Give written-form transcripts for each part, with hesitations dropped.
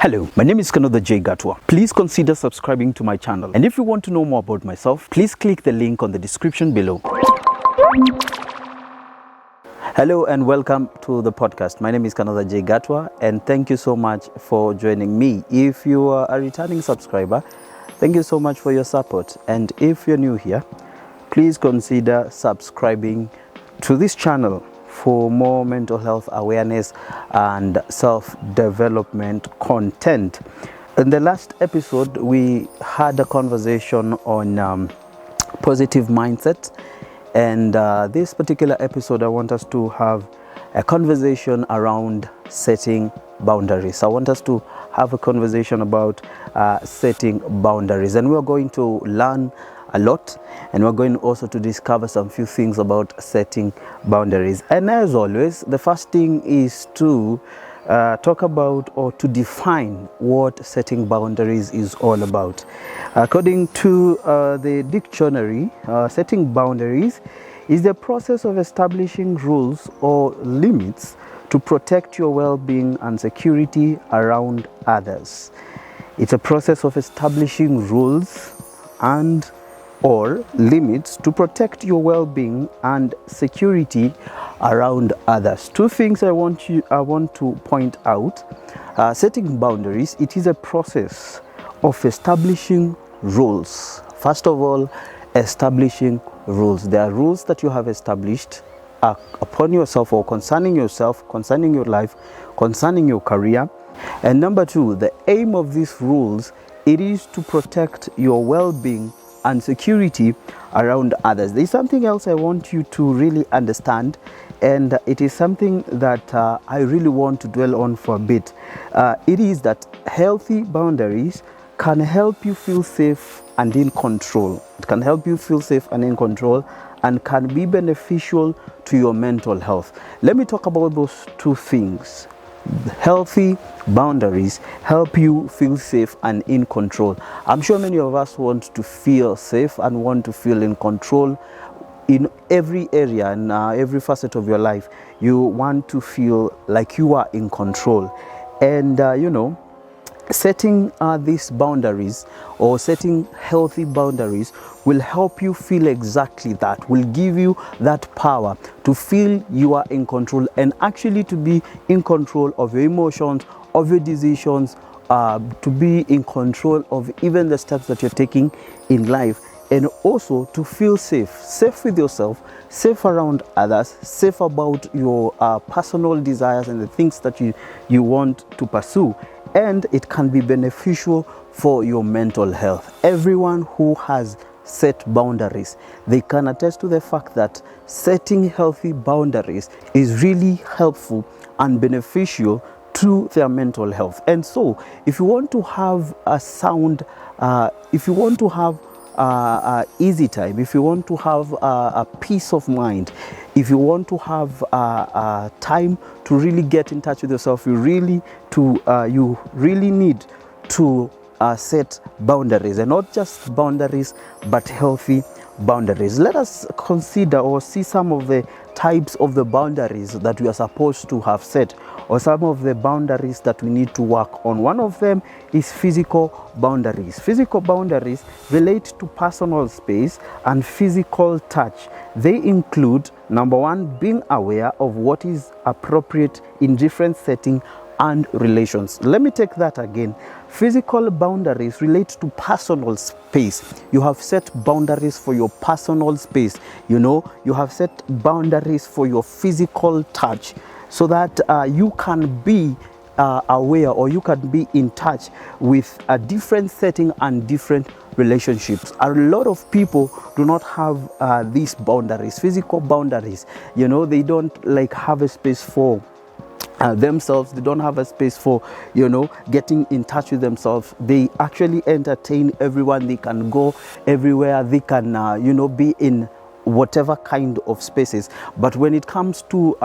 Hello, my name is KANOTHA GATUA. Please consider subscribing to my channel. And if you want to know more about myself, please click the link on the description below. Hello and welcome to the podcast. My name is KANOTHA GATUA and thank you so much for joining me. If you are a returning subscriber, thank you so much for your support. And if you're new here, please consider subscribing to this channel for more mental health awareness and self-development content. In the last episode, we had a conversation on positive mindset, and this particular episode, I want us to have a conversation around setting boundaries. I want us to have a conversation about setting boundaries, and we're going to learn a lot, and we're going also to discover some few things about setting boundaries. And as always, the first thing is to talk about or to define what setting boundaries is all about. According to the dictionary, setting boundaries is the process of establishing rules or limits to protect your well-being and security around others. It's a process of establishing rules and or limits to protect your well-being and security around others. Two things I want to point out. Setting boundaries, it is a process of establishing rules. First of all, establishing rules. There are rules that you have established upon yourself or concerning yourself, concerning your life, concerning your career. And number two, the aim of these rules, it is to protect your well-being and security around others. There's something else I want you to really understand, and it is something that I really want to dwell on for a bit. It is that healthy boundaries can help you feel safe and in control. It can help you feel safe and in control and can be beneficial to your mental health. Let me talk about those two things. Healthy boundaries help you feel safe and in control. I'm sure many of us want to feel safe and want to feel in control in every area and every facet of your life. You want to feel like you are in control. And setting these boundaries or setting healthy boundaries will help you feel exactly that, will give you that power to feel you are in control and actually to be in control of your emotions, of your decisions, to be in control of even the steps that you're taking in life, and also to feel safe with yourself, safe around others, safe about your personal desires and the things that you want to pursue. And it can be beneficial for your mental health. Everyone who has set boundaries, they can attest to the fact that setting healthy boundaries is really helpful and beneficial to their mental health. And so if you want to have a sound, if you want to have easy time, if you want to have a peace of mind, if you want to have time to really get in touch with yourself, you really need to set boundaries, and not just boundaries but healthy boundaries. Let us consider or see some of the types of the boundaries that we are supposed to have set, or some of the boundaries that we need to work on. One of them is physical boundaries. Physical boundaries relate to personal space and physical touch. They include, number one, being aware of what is appropriate in different settings and relations. Let me take that again. Physical boundaries relate to personal space. You have set boundaries for your personal space. You have set boundaries for your physical touch, so that you can be aware, or you can be in touch with a different setting and different relationships. A lot of people do not have these boundaries, physical boundaries. They don't have a space for themselves. They don't have a space for getting in touch with themselves. They actually entertain everyone. They can go everywhere. They can be in whatever kind of spaces. But when it comes to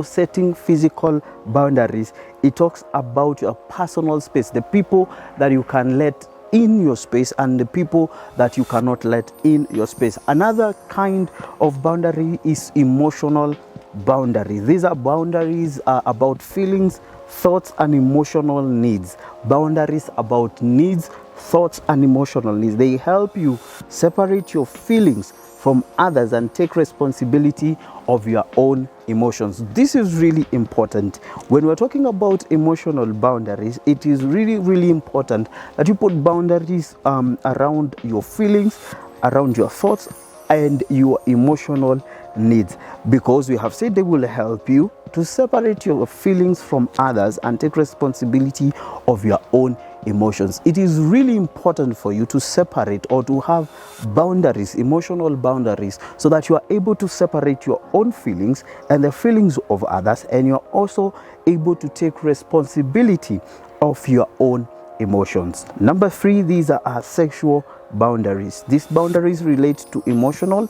setting physical boundaries, it talks about your personal space, the people that you can let in your space and the people that you cannot let in your space. Another kind of boundary is emotional boundaries. These are boundaries about feelings, thoughts and emotional needs. Boundaries about needs, thoughts and emotional needs. They help you separate your feelings from others and take responsibility of your own emotions. This is really important. When we're talking about emotional boundaries, it is really important that you put boundaries around your feelings, around your thoughts and your emotional needs, because we have said they will help you to separate your feelings from others and take responsibility of your own emotions. It is really important for you to separate or to have boundaries, emotional boundaries, so that you are able to separate your own feelings and the feelings of others, and you're also able to take responsibility of your own emotions. Number 3, these are our sexual boundaries. These boundaries relate to emotional,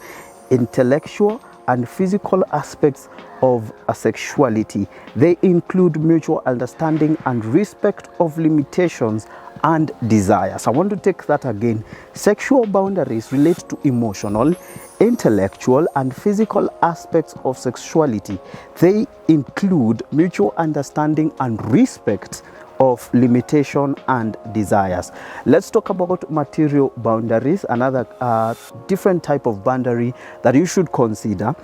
intellectual and physical aspects of a sexuality. They include mutual understanding and respect of limitations and desires. I want to take that again. Sexual boundaries relate to emotional, intellectual and physical aspects of sexuality. They include mutual understanding and respect of limitation and desires. Let's talk about material boundaries, another different type of boundary that you should consider.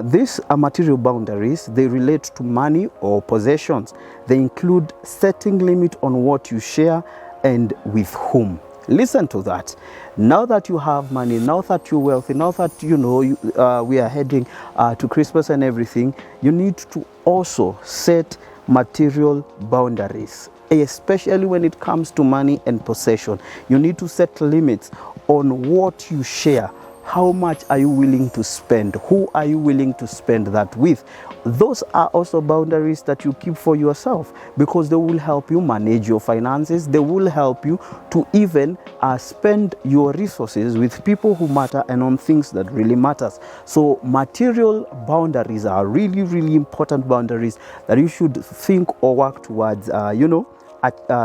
These are material boundaries. They relate to money or possessions. They include setting limit on what you share and with whom. Listen to that. Now that you have money, now that you're wealthy, now that we are heading to Christmas and everything, you need to also set material boundaries, especially when it comes to money and possession. You need to set limits on what you share. How much are you willing to spend? Who are you willing to spend that with? Those are also boundaries that you keep for yourself, because they will help you manage your finances. They will help you to even spend your resources with people who matter and on things that really matters. So material boundaries are really important boundaries that you should think or work towards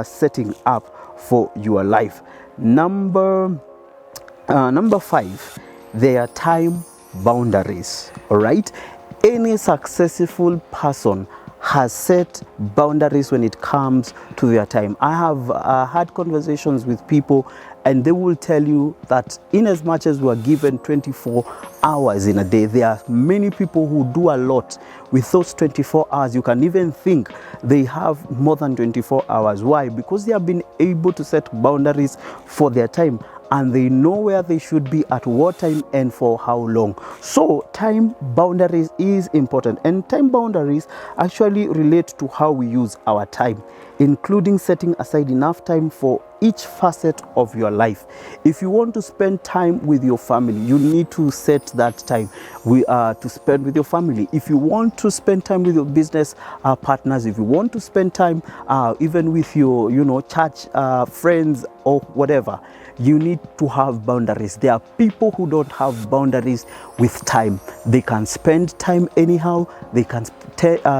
setting up for your life. Number 5, there are time boundaries. All right, any successful person has set boundaries when it comes to their time. I have had conversations with people, and they will tell you that in as much as we are given 24 hours in a day, there are many people who do a lot with those 24 hours. You can even think they have more than 24 hours. Why? Because they have been able to set boundaries for their time, and they know where they should be at what time and for how long. So time boundaries is important, and time boundaries actually relate to how we use our time, including setting aside enough time for each facet of your life. If you want to spend time with your family, you need to set that time to spend with your family. If you want to spend time with your business partners, if you want to spend time even with your church friends or whatever, you need to have boundaries. There are people who don't have boundaries with time. They can spend time anyhow. They can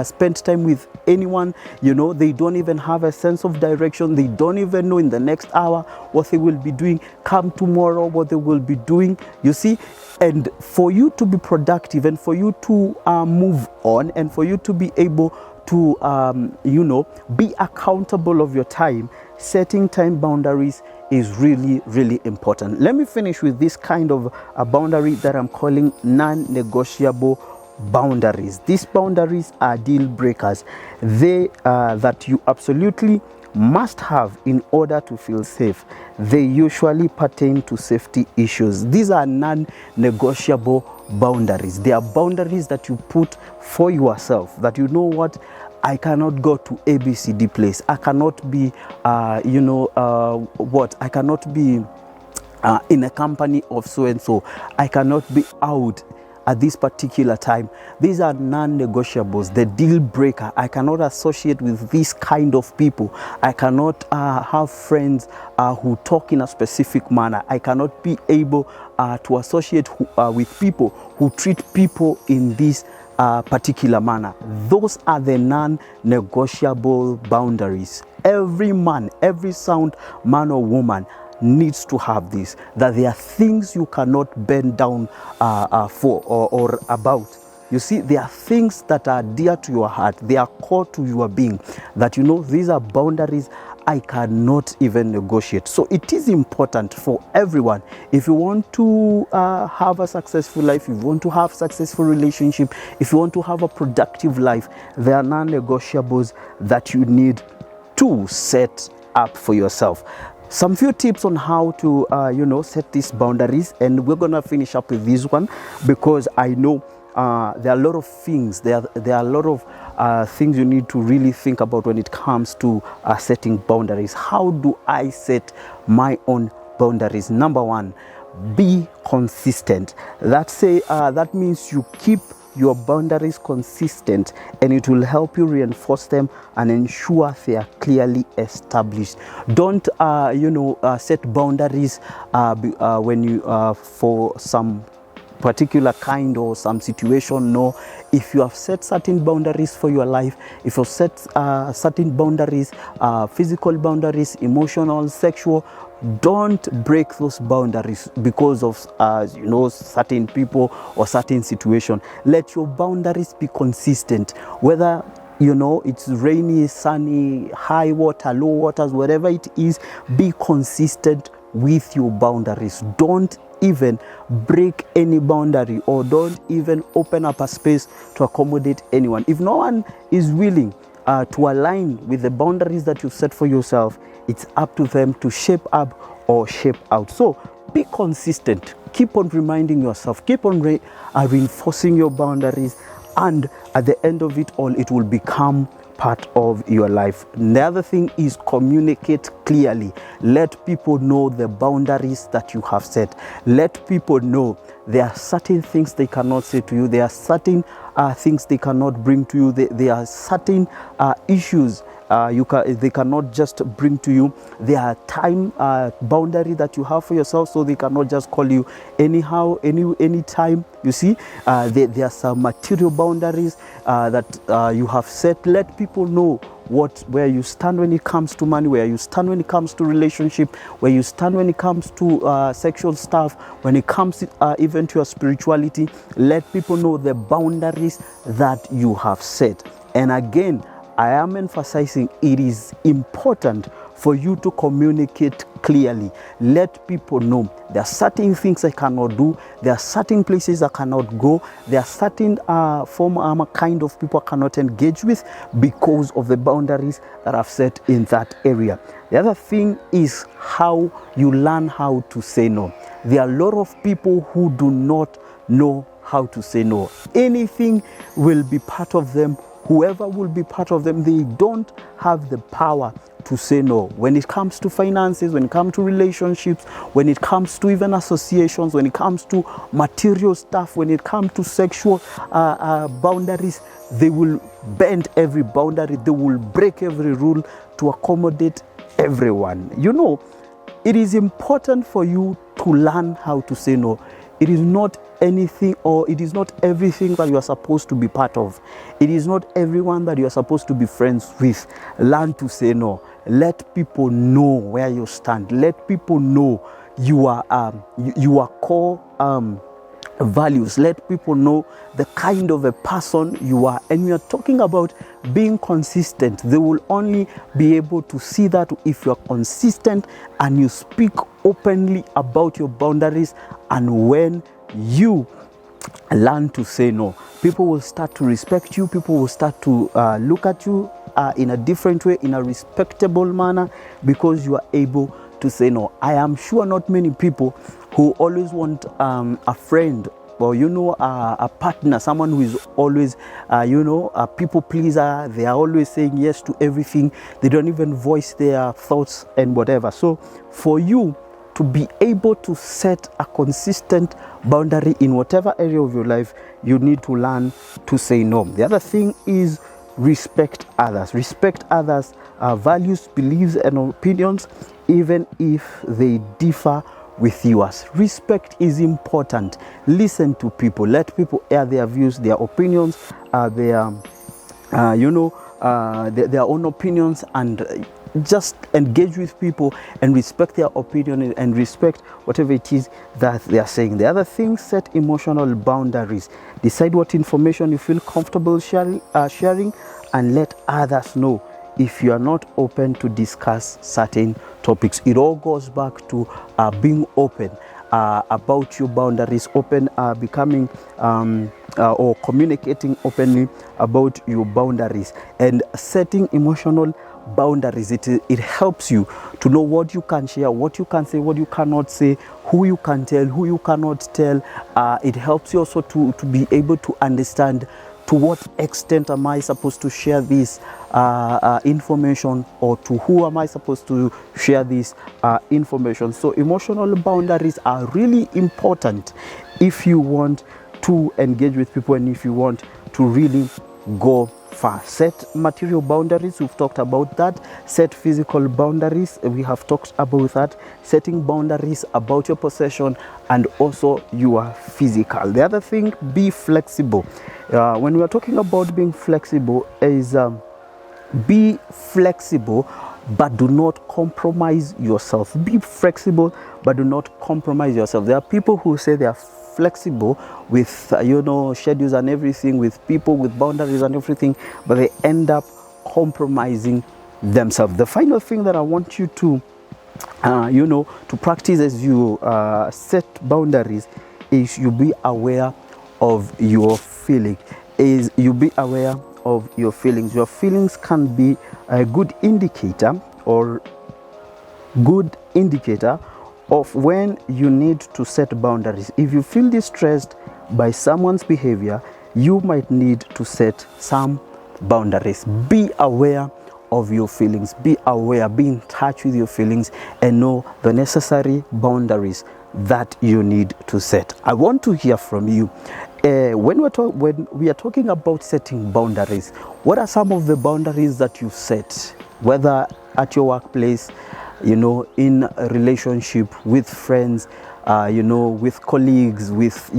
spend time with anyone. They don't even have a sense of direction. They don't even know in the next hour what they will be doing, come tomorrow what they will be doing, you see. And for you to be productive, and for you to move on, and for you to be able to be accountable of your time, setting time boundaries is really important. Let me finish with this kind of a boundary that I'm calling non-negotiable boundaries. These boundaries are deal breakers. They that you absolutely must have in order to feel safe. They usually pertain to safety issues. These are non-negotiable boundaries. They are boundaries that you put for yourself, that I cannot go to ABCD place. I cannot be I cannot be in a company of so and so. I cannot be out at this particular time. These are non-negotiables, the deal breaker. I cannot associate with this kind of people. I cannot have friends who talk in a specific manner. I cannot be able to associate with people who treat people in this particular manner. Those are the non-negotiable boundaries. Every man, every sound man or woman needs to have this, that there are things you cannot bend down for or about. You see, there are things that are dear to your heart. They are core to your being, that you know these are boundaries I cannot even negotiate. So it is important for everyone. If you want to have a successful life, if you want to have successful relationship, if you want to have a productive life, there are non-negotiables that you need to set up for yourself. Some few tips on how to set these boundaries, and we're gonna finish up with this one because I know there are a lot of things. There are a lot of things you need to really think about when it comes to setting boundaries. How do I set my own boundaries? Number one, be consistent. That means you keep your boundaries consistent, and it will help you reinforce them and ensure they are clearly established. Don't set boundaries when you for some particular kind or some situation. No, if you have set certain boundaries for your life, if you set certain boundaries, physical boundaries, emotional, sexual, don't break those boundaries because of certain people or certain situation. Let your boundaries be consistent, whether it's rainy, sunny, high water, low waters, whatever it is. Be consistent with your boundaries. Don't even break any boundary, or don't even open up a space to accommodate anyone. If no one is willing to align with the boundaries that you set for yourself, it's up to them to shape up or shape out. So be consistent. Keep on reminding yourself, keep on reinforcing your boundaries, and at the end of it all, it will become part of your life. The other thing is communicate clearly. Let people know the boundaries that you have set. Let people know there are certain things they cannot say to you. There are certain things they cannot bring to you. There are certain issues they cannot just bring to you. There are time boundary that you have for yourself, so they cannot just call you anyhow, any time. You see, there are some material boundaries that you have set. Let people know where you stand when it comes to money, where you stand when it comes to relationship, where you stand when it comes to sexual stuff, when it comes even to your spirituality. Let people know the boundaries that you have set. And again, I am emphasizing it is important for you to communicate clearly. Let people know there are certain things I cannot do. There are certain places I cannot go. There are certain kind of people I cannot engage with because of the boundaries that I've set in that area. The other thing is how you learn how to say no. There are a lot of people who do not know how to say no. Anything will be part of them. Whoever will be part of them, they don't have the power to say no. When it comes to finances, when it comes to relationships, when it comes to even associations, when it comes to material stuff, when it comes to sexual boundaries, they will bend every boundary. They will break every rule to accommodate everyone. It is important for you to learn how to say no. It is not anything, or it is not everything that you are supposed to be part of. It is not everyone that you are supposed to be friends with. Learn to say no. Let people know where you stand. Let people know your core values. Let people know the kind of a person you are. And we are talking about being consistent. They will only be able to see that if you are consistent and you speak openly about your boundaries. And when you learn to say no, people will start to respect you. People will start to look at you in a different way, in a respectable manner, because you are able to say no. I am sure not many people who always want a friend or a partner, someone who is always a people pleaser. They are always saying yes to everything. They don't even voice their thoughts and whatever. So for you to be able to set a consistent boundary in whatever area of your life, you need to learn to say no. The other thing is respect others. Respect others' values, beliefs, and opinions, even if they differ with yours. Respect is important. Listen to people. Let people air their views, their opinions, their own opinions, and just engage with people and respect their opinion and respect whatever it is that they are saying. The other thing, set emotional boundaries. Decide what information you feel comfortable sharing and let others know if you are not open to discuss certain topics. It all goes back to being open about your boundaries, becoming or communicating openly about your boundaries, and setting emotional boundaries. It helps you to know what you can share, what you can say, what you cannot say, who you can tell, who you cannot tell. It helps you also to be able to understand to what extent am I supposed to share this information, or to who am I supposed to share this information. So emotional boundaries are really important if you want to engage with people and if you want to really go far. Set material boundaries, we've talked about that. Set physical boundaries, we have talked about that. Setting boundaries about your possession and also your physical. The other thing, be flexible. When we are talking about being flexible, is be flexible but do not compromise yourself. Be flexible but do not compromise yourself. There are people who say they are flexible with schedules and everything, with people, with boundaries and everything, but they end up compromising themselves. The final thing that I want you to to practice as you set boundaries is you be aware of your feeling. You be aware of your feelings. Your feelings can be a good indicator of when you need to set boundaries. If you feel distressed by someone's behavior, you might need to set some boundaries. Be aware of your feelings. Be aware, be in touch with your feelings, and know the necessary boundaries that you need to set. I want to hear from you. When we are talking about setting boundaries, what are some of the boundaries that you set, whether at your workplace, in a relationship, with friends, with colleagues, with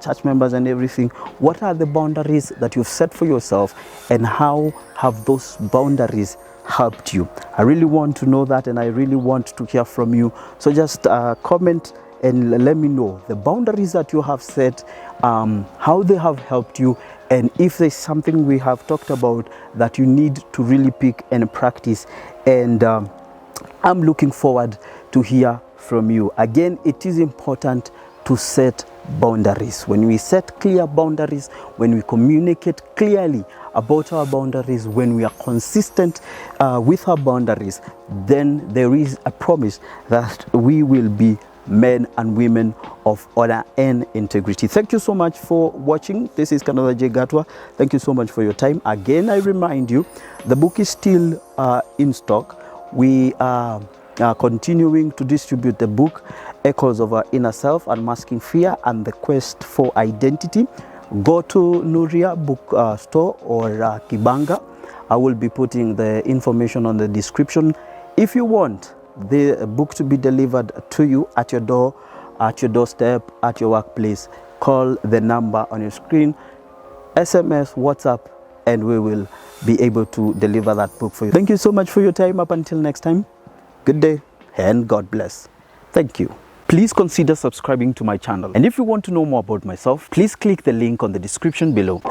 church members and everything? What are the boundaries that you've set for yourself, and how have those boundaries helped you? I really want to know that, and I really want to hear from you. So just comment and let me know the boundaries that you have set, how they have helped you, and if there's something we have talked about that you need to really pick and practice. And I'm looking forward to hear from you. Again, it is important to set boundaries. When we set clear boundaries, when we communicate clearly about our boundaries, when we are consistent with our boundaries, then there is a promise that we will be men and women of honor and integrity. Thank you so much for watching. This is KANOTHA GATUA. Thank you so much for your time. Again, I remind you, the book is still in stock. We are continuing to distribute the book, Echoes of Our Inner Self, Unmasking Fear and the Quest for Identity. Go to Nuria book store or Kibanga. I will be putting the information on the description. If you want the book to be delivered to you at your door, at your doorstep, at your workplace, call the number on your screen, SMS, WhatsApp, and we will be able to deliver that book for you. Thank you so much for your time. Up until next time, good day and God bless. Thank you. Please consider subscribing to my channel. And if you want to know more about myself, please click the link on the description below.